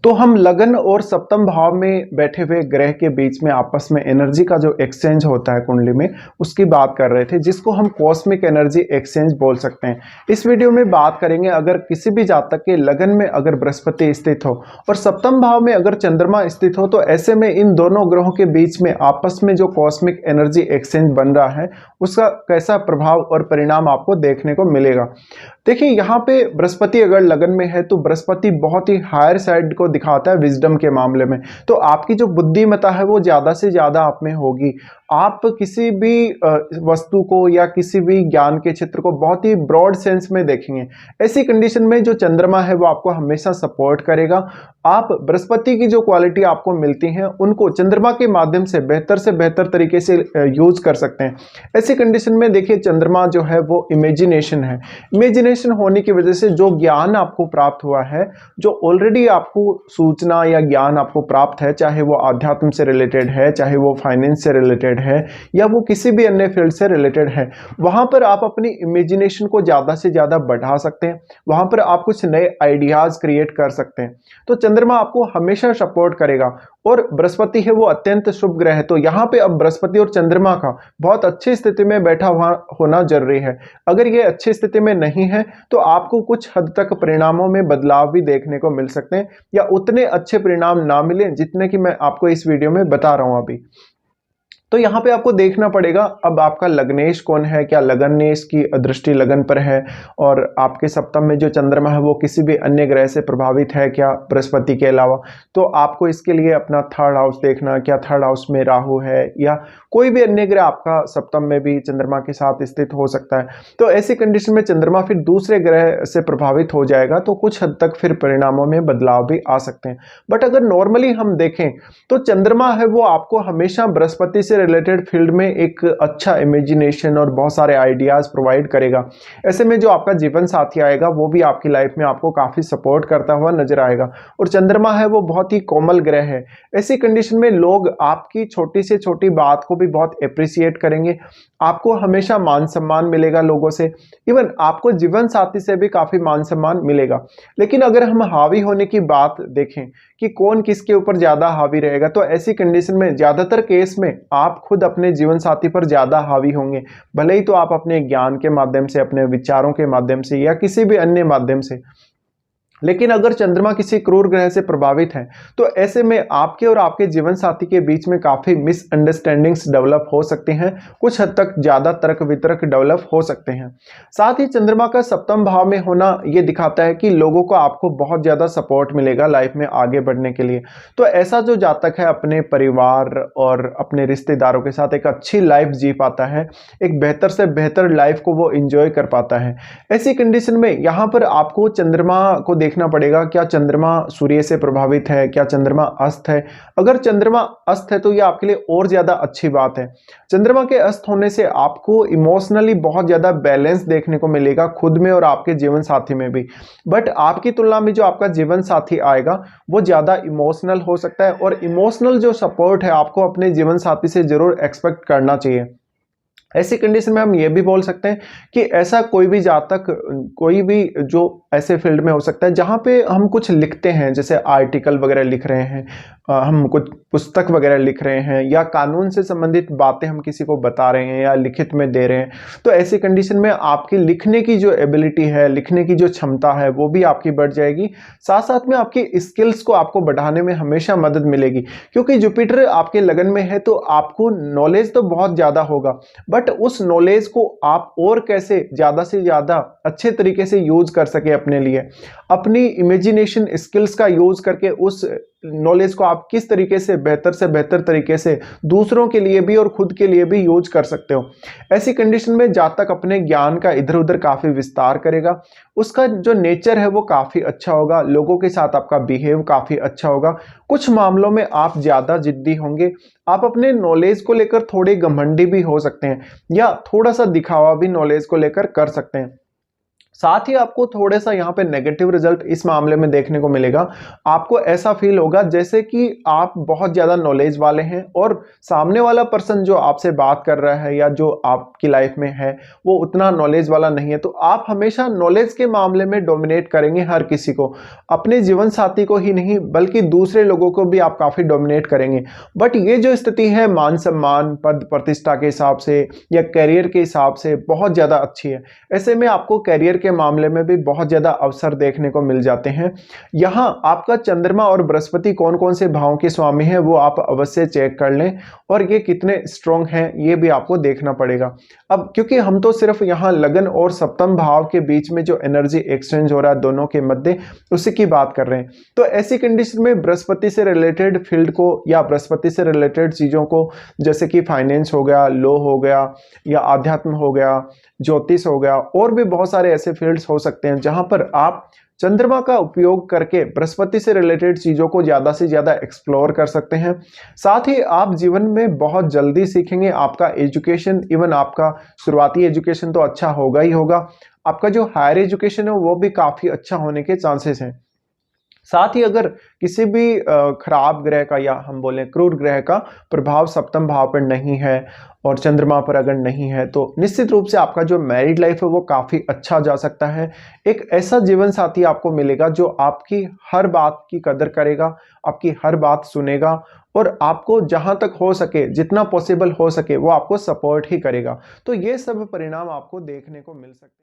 तो हम लगन और सप्तम भाव में बैठे हुए ग्रह के बीच में आपस में एनर्जी का जो एक्सचेंज होता है कुंडली में, उसकी बात कर रहे थे, जिसको हम कॉस्मिक एनर्जी एक्सचेंज बोल सकते हैं। इस वीडियो में बात करेंगे, अगर किसी भी जातक के लगन में अगर बृहस्पति स्थित हो और सप्तम भाव में अगर चंद्रमा स्थित हो, तो ऐसे में इन दोनों ग्रहों के बीच में आपस में जो कॉस्मिक एनर्जी एक्सचेंज बन रहा है, उसका कैसा प्रभाव और परिणाम आपको देखने को मिलेगा। देखिए, यहाँ पे बृहस्पति अगर लगन में है तो बृहस्पति बहुत ही हायर साइड को दिखाता है विजडम के मामले में। तो आपकी जो बुद्धिमत्ता है वो ज्यादा से ज्यादा आप में होगी। आप किसी भी वस्तु को या किसी भी ज्ञान के क्षेत्र को बहुत ही ब्रॉड सेंस में देखेंगे। ऐसी कंडीशन में जो चंद्रमा है वो आपको हमेशा सपोर्ट करेगा। आप बृहस्पति की जो क्वालिटी आपको मिलती हैं उनको चंद्रमा के माध्यम से बेहतर तरीके से यूज कर सकते हैं। ऐसी कंडीशन में देखिए, चंद्रमा जो है वो इमेजिनेशन है। इमेजिनेशन होने की वजह से जो ज्ञान आपको प्राप्त हुआ है, जो ऑलरेडी आपको सूचना या ज्ञान आपको प्राप्त है, चाहे वो आध्यात्म से रिलेटेड है, चाहे वो फाइनेंस से रिलेटेड है, या वो किसी भी अन्य फील्ड से रिलेटेड है, वहां पर आप अपनी इमेजिनेशन को ज्यादा से ज्यादा बढ़ा सकते हैं। वहां पर आप कुछ नए आइडियाज क्रिएट कर सकते हैं। तो चंद्रमा आपको हमेशा सपोर्ट करेगा। और बृहस्पति है वो अत्यंत शुभ ग्रह है। तो यहाँ पे अब बृहस्पति और चंद्रमा का बहुत अच्छी स्थिति में बैठा हुआ होना जरूरी है। अगर ये अच्छी स्थिति में नहीं है तो आपको कुछ हद तक परिणामों में बदलाव भी देखने को मिल सकते हैं, या उतने अच्छे परिणाम ना मिले जितने कि मैं आपको इस वीडियो में बता रहा हूं अभी। तो यहाँ पे आपको देखना पड़ेगा, अब आपका लग्नेश कौन है, क्या लगनेश की दृष्टि लगन पर है, और आपके सप्तम में जो चंद्रमा है वो किसी भी अन्य ग्रह से प्रभावित है क्या बृहस्पति के अलावा। तो आपको इसके लिए अपना थर्ड हाउस देखना, क्या थर्ड हाउस में राहु है या कोई भी अन्य ग्रह आपका सप्तम में भी चंद्रमा के साथ स्थित हो सकता है। तो ऐसी कंडीशन में चंद्रमा फिर दूसरे ग्रह से प्रभावित हो जाएगा, तो कुछ हद तक फिर परिणामों में बदलाव भी आ सकते हैं। बट अगर नॉर्मली हम देखें तो चंद्रमा है वो आपको हमेशा बृहस्पति से रिलेटेड फील्ड में एक अच्छा इमेजिनेशन और बहुत सारे आइडियाज प्रोवाइड करेगा। ऐसे में जो आपका जीवन साथी आएगा वो भी आपकी लाइफ में आपको काफी सपोर्ट करता हुआ नजर आएगा। और चंद्रमा है वो बहुत ही कोमल ग्रह है। ऐसी कंडीशन में लोग आपकी छोटी से छोटी बात को भी बहुत अप्रिशिएट करेंगे। आपको हमेशा मान सम्मान मिलेगा लोगों से, इवन आपको जीवन साथी से भी काफी मान सम्मान मिलेगा। लेकिन अगर हम हावी होने की बात देखें कि कौन किसके ऊपर ज्यादा हावी रहेगा, तो ऐसी कंडीशन में ज्यादातर केस में आप खुद अपने जीवन साथी पर ज्यादा हावी होंगे। भले ही तो आप अपने ज्ञान के माध्यम से, अपने विचारों के माध्यम से या किसी भी अन्य माध्यम से, लेकिन अगर चंद्रमा किसी क्रूर ग्रह से प्रभावित है तो ऐसे में आपके और आपके जीवन साथी के बीच में काफी मिसअंडरस्टैंडिंग्स डेवलप हो सकती हैं। कुछ हद तक ज्यादा तर्क वितर्क डेवलप हो सकते हैं। साथ ही चंद्रमा का सप्तम भाव में होना यह दिखाता है कि लोगों को आपको बहुत ज्यादा सपोर्ट मिलेगा लाइफ में आगे बढ़ने के लिए। तो ऐसा जो जातक है अपने परिवार और अपने रिश्तेदारों के साथ एक अच्छी लाइफ जी पाता है, एक बेहतर से बेहतर लाइफ को वो इंजॉय कर पाता है। ऐसी कंडीशन में यहाँ पर आपको चंद्रमा को देखना पड़ेगा, क्या चंद्रमा सूर्य से प्रभावित है, क्या चंद्रमा अस्त है। अगर चंद्रमा अस्त है तो यह आपके लिए और ज्यादा अच्छी बात है। चंद्रमा के अस्त होने से आपको इमोशनली बहुत ज्यादा बैलेंस देखने को मिलेगा, खुद में और आपके जीवन साथी में भी। बट आपकी तुलना में जो आपका जीवन साथी आएगा वो ज्यादा इमोशनल हो सकता है, और इमोशनल जो सपोर्ट है आपको अपने जीवन साथी से जरूर एक्सपेक्ट करना चाहिए। ऐसी कंडीशन में हम ये भी बोल सकते हैं कि ऐसा कोई भी जातक, कोई भी जो ऐसे फील्ड में हो सकता है जहाँ पे हम कुछ लिखते हैं, जैसे आर्टिकल वगैरह लिख रहे हैं, हम कुछ पुस्तक वगैरह लिख रहे हैं, या कानून से संबंधित बातें हम किसी को बता रहे हैं या लिखित में दे रहे हैं, तो ऐसी कंडीशन में आपकी लिखने की जो एबिलिटी है, लिखने की जो क्षमता है, वो भी आपकी बढ़ जाएगी। साथ साथ में आपकी स्किल्स को आपको बढ़ाने में हमेशा मदद मिलेगी, क्योंकि जुपिटर आपके लगन में है तो आपको नॉलेज तो बहुत ज्यादा होगा, बट उस नॉलेज को आप और कैसे ज्यादा से ज्यादा अच्छे तरीके से यूज कर सके अपने लिए, अपनी इमेजिनेशन स्किल्स का यूज करके उस नॉलेज को आप किस तरीके से बेहतर तरीके से दूसरों के लिए भी और खुद के लिए भी यूज कर सकते हो। ऐसी कंडीशन में जातक अपने ज्ञान का इधर उधर काफी विस्तार करेगा। उसका जो नेचर है वो काफी अच्छा होगा, लोगों के साथ आपका बिहेव काफी अच्छा होगा। कुछ मामलों में आप ज्यादा जिद्दी होंगे, आप अपने नॉलेज को लेकर थोड़े घमंडी भी हो सकते हैं, या थोड़ा सा दिखावा भी नॉलेज को लेकर कर सकते हैं। साथ ही आपको थोड़ा सा यहाँ पे नेगेटिव रिजल्ट इस मामले में देखने को मिलेगा। आपको ऐसा फील होगा जैसे कि आप बहुत ज़्यादा नॉलेज वाले हैं और सामने वाला पर्सन जो आपसे बात कर रहा है या जो आपकी लाइफ में है वो उतना नॉलेज वाला नहीं है। तो आप हमेशा नॉलेज के मामले में डोमिनेट करेंगे हर किसी को, अपने जीवन साथी को ही नहीं बल्कि दूसरे लोगों को भी आप काफ़ी डोमिनेट करेंगे। बट ये जो स्थिति है मान सम्मान, पद प्रतिष्ठा के हिसाब से या करियर के हिसाब से बहुत ज़्यादा अच्छी है। ऐसे में आपको करियर के मामले में भी बहुत ज़्यादा अवसर देखने को मिल जाते हैं। यहाँ आपका चंद्रमा और बृहस्पति कौन कौन से भावों के स्वामी हैं वो आप अवश्य चेक कर लें और ये कितने स्ट्रॉन्ग हैं ये भी आपको देखना पड़ेगा। अब क्योंकि हम तो सिर्फ यहाँ लगन और सप्तम भाव के बीच में जो एनर्जी एक्सचेंज हो रहा है दोनों के मध्य, उसी की बात कर रहे हैं। तो ऐसी कंडीशन में बृहस्पति से रिलेटेड फील्ड को या बृहस्पति से रिलेटेड चीज़ों को, जैसे कि फाइनेंस हो गया, लॉ हो गया या आध्यात्म हो गया, ज्योतिष हो गया, और भी बहुत सारे ऐसे फील्ड्स हो सकते हैं जहां पर आप चंद्रमा का उपयोग करके बृहस्पति से रिलेटेड चीज़ों को ज़्यादा से ज़्यादा एक्सप्लोर कर सकते हैं। साथ ही आप जीवन में बहुत जल्दी सीखेंगे। आपका एजुकेशन, इवन आपका शुरुआती एजुकेशन तो अच्छा होगा ही होगा, आपका जो हायर एजुकेशन है वो भी काफ़ी अच्छा होने के चांसेस हैं। साथ ही अगर किसी भी खराब ग्रह का या हम बोलें क्रूर ग्रह का प्रभाव सप्तम भाव पर नहीं है और चंद्रमा पर अगर नहीं है तो निश्चित रूप से आपका जो मैरिड लाइफ है वो काफ़ी अच्छा जा सकता है। एक ऐसा जीवन साथी आपको मिलेगा जो आपकी हर बात की कदर करेगा, आपकी हर बात सुनेगा और आपको जहां तक हो सके, जितना पॉसिबल हो सके वो आपको सपोर्ट ही करेगा। तो ये सब परिणाम आपको देखने को मिल सकते हैं।